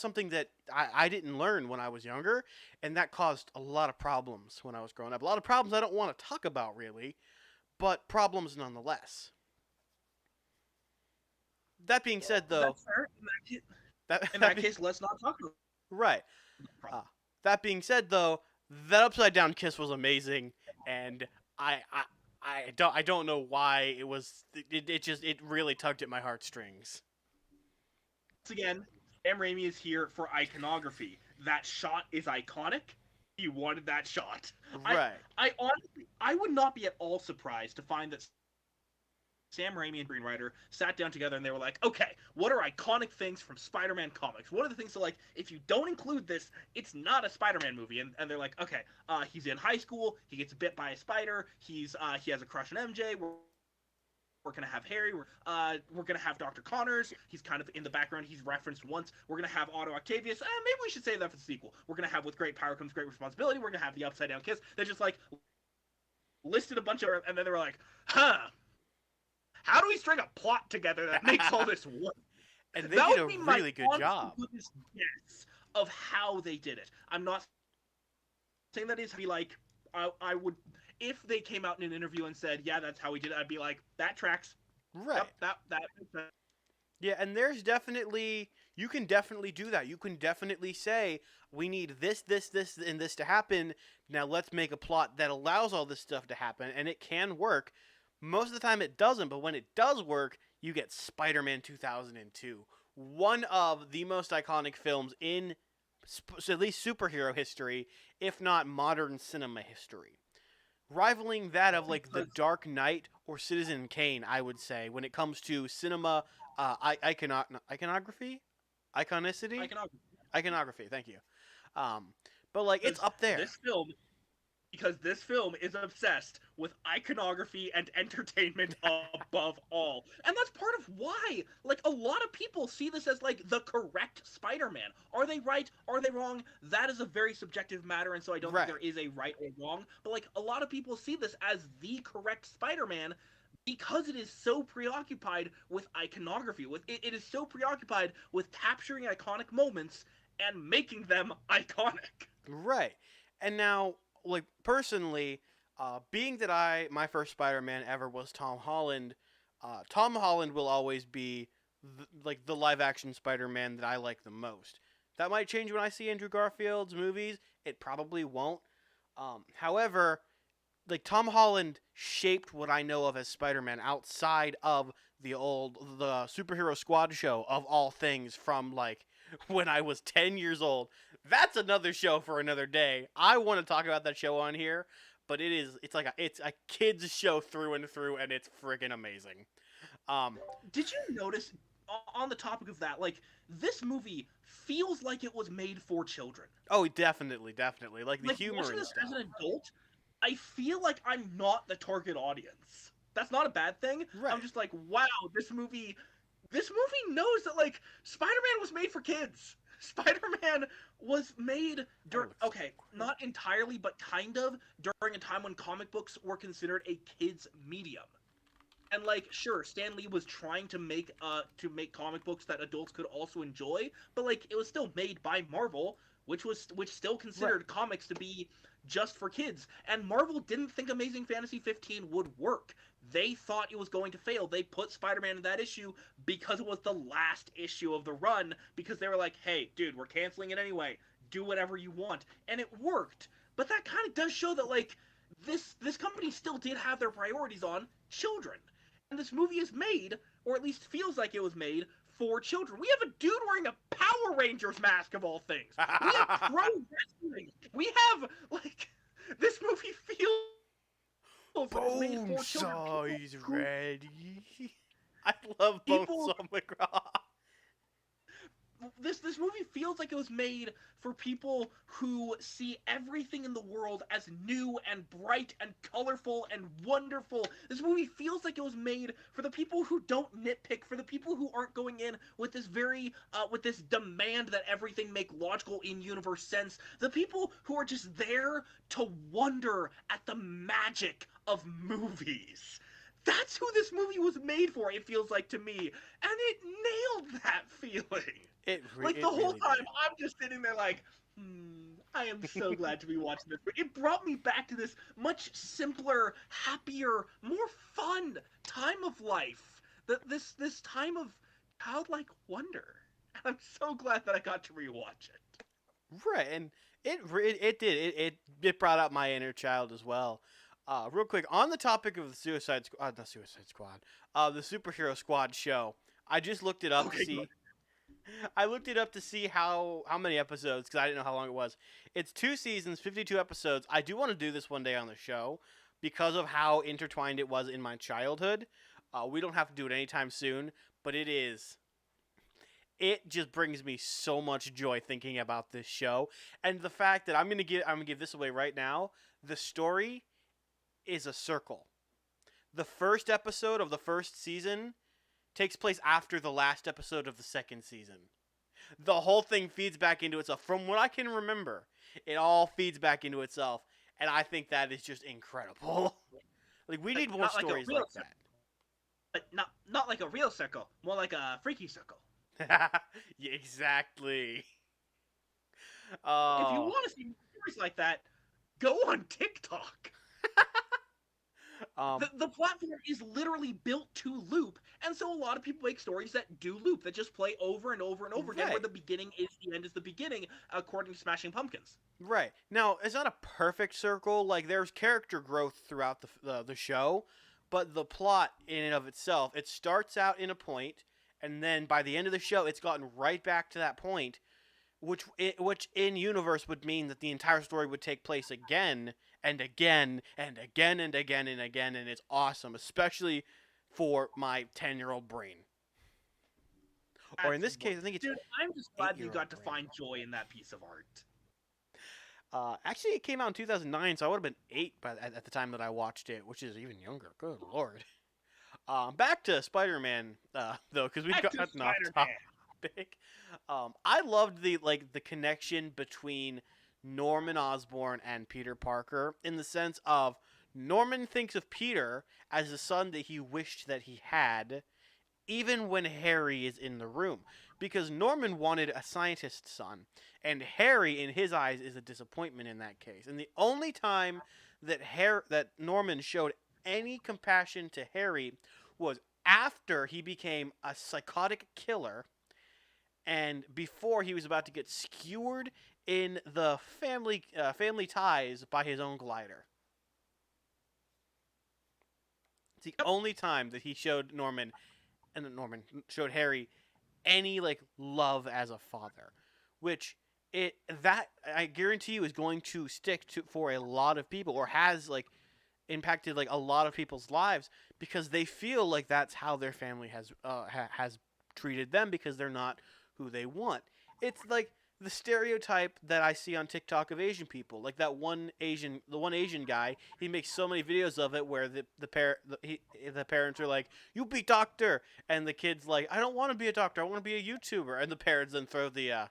B: something that I didn't learn when I was younger, and that caused a lot of problems when I was growing up. A lot of problems I don't want to talk about really, but problems nonetheless. That being said, though,
A: That's fair.
B: that,
A: In
B: that
A: that
B: be,
A: case, let's not talk about
B: right.
A: the
B: Uh,
A: problem.
B: that being said, though, that upside down kiss was amazing, and I I, I don't know why it really tugged at my heartstrings.
A: Once again, Sam Raimi is here for iconography. That shot is iconic. He wanted that shot. I
B: Right.
A: I honestly I would not be at all surprised to find that Sam Raimi and Greenwriter sat down together and they were like, okay, what are iconic things from Spider-Man comics? What are the things that, like, if you don't include this, it's not a Spider-Man movie? And they're like, okay, he's in high school, he gets bit by a spider, he has a crush on MJ, we're gonna have Harry. We're gonna have Dr. Connors. He's kind of in the background. He's referenced once. We're gonna have Otto Octavius. Maybe we should save that for the sequel. We're gonna have with great power comes great responsibility. We're gonna have the upside down kiss. They just like listed a bunch of, and then they were like, huh, how do we string a plot together that makes all this work?
B: And they
A: That
B: did
A: would
B: a
A: be my
B: really good job.
A: guess of how they did it. I'm not saying that is be like I would if they came out in an interview and said, yeah, that's how we did it. I'd be like, that tracks.
B: Right.
A: Yep, that makes sense.
B: Yeah, and there's definitely you can definitely do that. You can definitely say we need this, and this to happen. Now let's make a plot that allows all this stuff to happen, and it can work. Most of the time it doesn't, but when it does work, you get Spider-Man 2002, one of the most iconic films in at least superhero history, if not modern cinema history, rivaling that of like The Dark Knight or Citizen Kane, I would say, when it comes to cinema iconography, iconicity,
A: Iconography.
B: iconography. Thank you. Um, but like it's
A: Because
B: up there.
A: this film is obsessed with iconography and entertainment above all. And that's part of why, like, a lot of people see this as, like, the correct Spider-Man. Are they right? Are they wrong? That is a very subjective matter, and so I don't
B: Right.
A: think there is a right or wrong. But, like, a lot of people see this as the correct Spider-Man because it is so preoccupied with iconography. It is so preoccupied with capturing iconic moments and making them iconic.
B: Right. And now, like personally, being that my first Spider-Man ever was Tom Holland, Tom Holland will always be like the live-action Spider-Man that I like the most. That might change when I see Andrew Garfield's movies. It probably won't. However, like Tom Holland shaped what I know of as Spider-Man outside of the Superhero Squad show of all things from like when I was 10 years old. That's another show for another day. I want to talk about that show on here, but it's a kids show through and through, and it's freaking amazing. Um,
A: Did you notice on the topic of that, like this movie feels like it was made for children.
B: oh, definitely. Like the
A: Like
B: humor
A: watching
B: and
A: this as
B: stuff.
A: an adult, I feel like I'm not the target audience. That's not a bad thing.
B: Right.
A: I'm just like, wow, this movie knows that like Spider-Man was made for kids. Spider-Man was made during okay, not entirely, but kind of during a time when comic books were considered a kids medium. And like sure, Stan Lee was trying to make comic books that adults could also enjoy, but like it was still made by Marvel, which still considered
B: Right.
A: comics to be just for kids. And Marvel didn't think Amazing Fantasy 15 would work. They thought it was going to fail. They put Spider-Man in that issue because it was the last issue of the run, because they were like, "Hey, dude, we're canceling it anyway. Do whatever you want." And it worked. But that kind of does show that like this company still did have their priorities on children. And this movie is made, or at least feels like it was made, for children. We have a dude wearing a Power Rangers mask of all things. We have pro wrestling. We have like This movie feels like it's made
B: Bone
A: for children.
B: size ready. I love
A: People
B: Bonesaw McGraw.
A: this movie feels like it was made for people who see everything in the world as new and bright and colorful and wonderful. This movie feels like it was made for the people who don't nitpick, for the people who aren't going in with this with this demand that everything make logical in-universe sense. The people who are just there to wonder at the magic of movies. That's who this movie was made for, it feels like to me. And it nailed that feeling. Like, the
B: It
A: whole
B: really
A: time,
B: did.
A: I'm just sitting there like, I am so glad to be watching this. It brought me back to this much simpler, happier, more fun time of life. This time of childlike wonder. And I'm so glad that I got to rewatch it.
B: Right, and it did it brought out my inner child as well. Real quick on the topic of the not Suicide Squad, the Superhero Squad show. I just looked it up to
A: Okay, good.
B: see. I looked it up to see how many episodes because I didn't know how long it was. It's 2 seasons, 52 episodes. I do want to do this one day on the show because of how intertwined it was in my childhood. We don't have to do it anytime soon, but it just brings me so much joy thinking about this show and the fact that I'm gonna give this away right now. The story is a circle. The first episode of the first season takes place after the last episode of the second season. The whole thing feeds back into itself. From what I can remember, it all feeds back into itself, and I think that is just incredible. Like we need more
A: Not like a
B: stories
A: real
B: like
A: circle, but not like a real circle, more like a freaky circle.
B: that. Yeah, exactly.
A: If you
B: Oh,
A: want to see stories like that, go on TikTok.
B: um,
A: The platform is literally built to loop, and so a lot of people make stories that do loop, that just play over and over and over again, where
B: right.
A: the beginning is the end is the beginning, according to Smashing Pumpkins.
B: Right. Now, it's not a perfect circle. Like there's character growth throughout the show, but the plot in and of itself, it starts out in a point, and then by the end of the show, it's gotten right back to that point, which in universe would mean that the entire story would take place again and again and again and again and again, and it's awesome, especially for my 10-year-old brain, or in
A: That's
B: this
A: what,
B: case, I think it's
A: dude. I'm just glad you
B: 8-year-old
A: got to
B: brain.
A: find joy in that piece of art.
B: Actually, it came out in 2009, so I would have been 8 at the time that I watched it, which is even younger. Good lord. Back to Spider-Man, though, because we've
A: Back to
B: gotten off
A: Spider-Man.
B: topic. I loved the connection between Norman Osborn and Peter Parker in the sense of Norman thinks of Peter as the son that he wished that he had, even when Harry is in the room. Because Norman wanted a scientist's son, and Harry, in his eyes, is a disappointment in that case. And the only time that Norman showed any compassion to Harry was after he became a psychotic killer and before he was about to get skewered in the family ties by his own glider. It's the
A: Yep.
B: only time that he showed Norman and Norman showed Harry any like love as a father, which it that I guarantee you is going to stick to for a lot of people or has like impacted like a lot of people's lives because they feel like that's how their family has treated them because they're not who they want. It's like the stereotype that I see on TikTok of Asian people, like the one Asian guy. He makes so many videos of it where the parents are like, "You be doctor," and the kid's like, "I don't want to be a doctor. I want to be a YouTuber," and the parents then throw the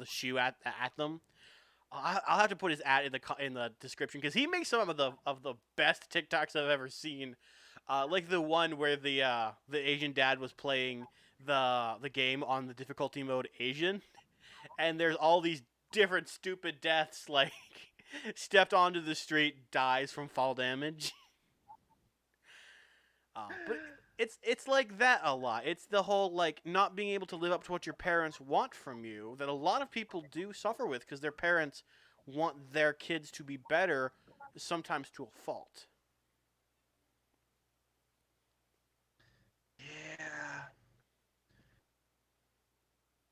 B: shoe at them. I'll have to put his ad in the description because he makes some of the best TikToks I've ever seen. Like the one where the Asian dad was playing the game on the difficulty mode Asian, and there's all these different stupid deaths like stepped onto the street, dies from fall damage. But it's like that a lot. It's the whole like not being able to live up to what your parents want from you that a lot of people do suffer with because their parents want their kids to be better, sometimes to a fault.
A: Yeah.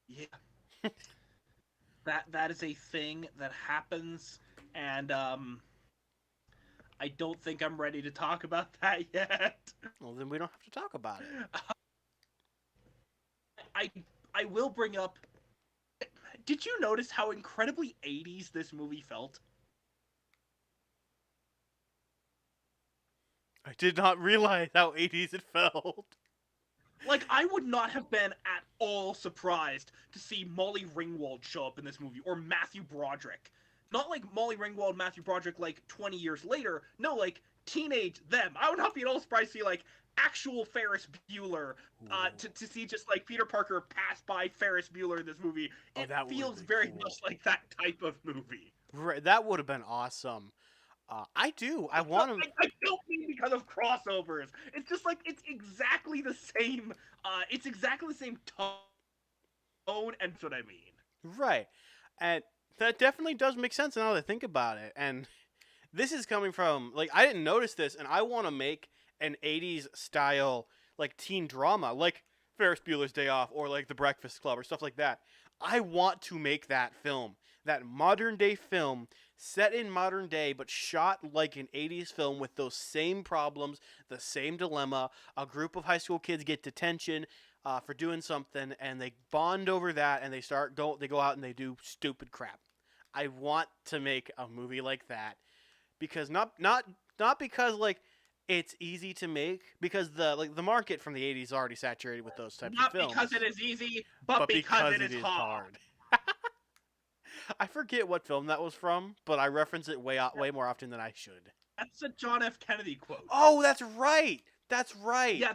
A: Yeah. That is a thing that happens, and I don't think I'm ready to talk about that yet.
B: Well, then we don't have to talk about it.
A: I I will bring up. Did you notice how incredibly 80s this movie felt?
B: I did not realize how 80s it felt.
A: Like, I would not have been at all surprised to see Molly Ringwald show up in this movie, or Matthew Broderick. Not like Molly Ringwald, Matthew Broderick, like 20 years later. No, like teenage them. I would not be at all surprised to see like actual Ferris Bueller. To see just like Peter Parker pass by Ferris Bueller in this movie. It
B: that
A: feels
B: would be
A: very
B: cool.
A: much like that type of movie.
B: Right, that would have been awesome. I do. I want to.
A: I don't mean because of crossovers. It's just like it's exactly the same. It's exactly the same tone, and that's what I mean.
B: Right, and that definitely does make sense now that I think about it. And this is coming from like I didn't notice this, and I want to make an '80s style like teen drama, like Ferris Bueller's Day Off or like The Breakfast Club or stuff like that. I want to make that film, that modern day film set in modern day but shot like an 80s film with those same problems, the same dilemma. A group of high school kids get detention for doing something, and they bond over that, and they go out and they do stupid crap. I want to make a movie like that because not because like it's easy to make, because the market from the 80s is already saturated with those types of films.
A: Not because it is easy, but because it is hard.
B: I forget what film that was from, but I reference it way more often than I should.
A: That's a John F. Kennedy quote.
B: Oh, that's right. That's right.
A: Yeah.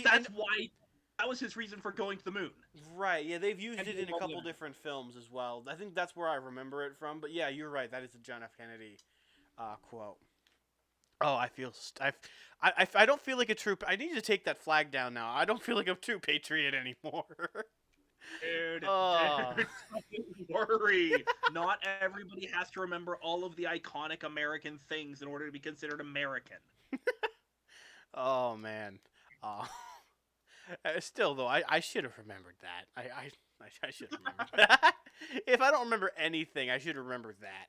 A: That's why. That was his reason for going to the moon.
B: Right. Yeah, they've used it in a couple different films as well. I think that's where I remember it from. But yeah, you're right. That is a John F. Kennedy quote. Oh, I don't feel like a true. I need to take that flag down now. I don't feel like a true patriot anymore.
A: Dude, don't worry. Not everybody has to remember all of the iconic American things in order to be considered American.
B: Oh man. Still though, I should have remembered that. I should have remembered that. If I don't remember anything, I should remember that.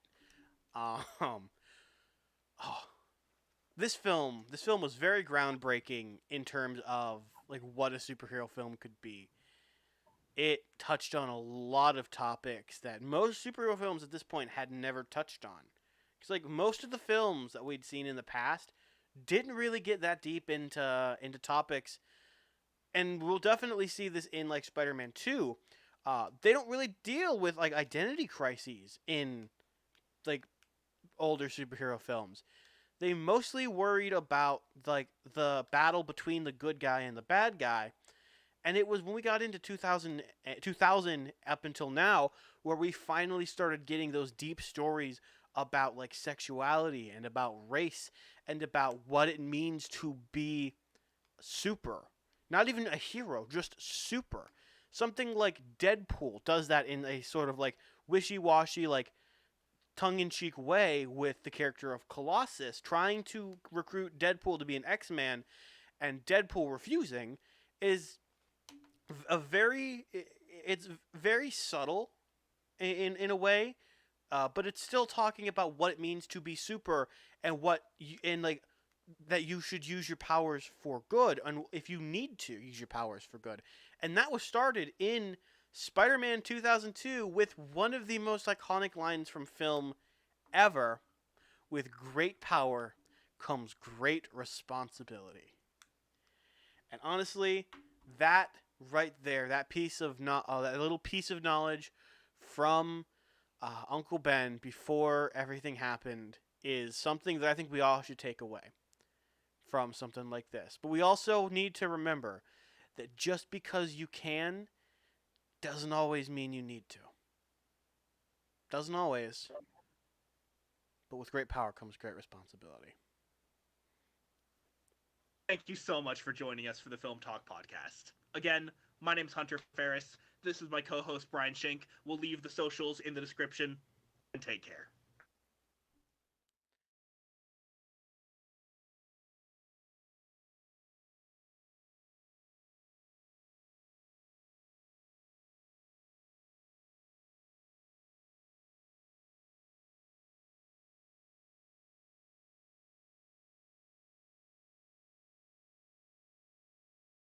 B: This film was very groundbreaking in terms of like what a superhero film could be. It touched on a lot of topics that most superhero films at this point had never touched on. Because like most of the films that we'd seen in the past didn't really get that deep into topics, and we'll definitely see this in like Spider-Man 2. They don't really deal with like identity crises in like older superhero films. They mostly worried about like the battle between the good guy and the bad guy. And it was when we got into 2000 up until now where we finally started getting those deep stories about like sexuality and about race and about what it means to be super. Not even a hero, just super. Something like Deadpool does that in a sort of like wishy-washy, like tongue-in-cheek way with the character of Colossus, trying to recruit Deadpool to be an X-Man and Deadpool refusing is it's very subtle in a way, but it's still talking about what it means to be super and like that you should use your powers for good, and if you need to use your powers for good. And that was started in Spider-Man 2002 with one of the most iconic lines from film ever: with great power comes great responsibility. And honestly, that right there, that little piece of knowledge from Uncle Ben before everything happened is something that I think we all should take away from something like this. But we also need to remember that just because you can doesn't always mean you need to. Doesn't always. But with great power comes great responsibility.
A: Thank you so much for joining us for the Film Talk podcast. Again, my name's Hunter Farris. This is my co-host, Bryan Schink. We'll leave the socials in the description, and take care.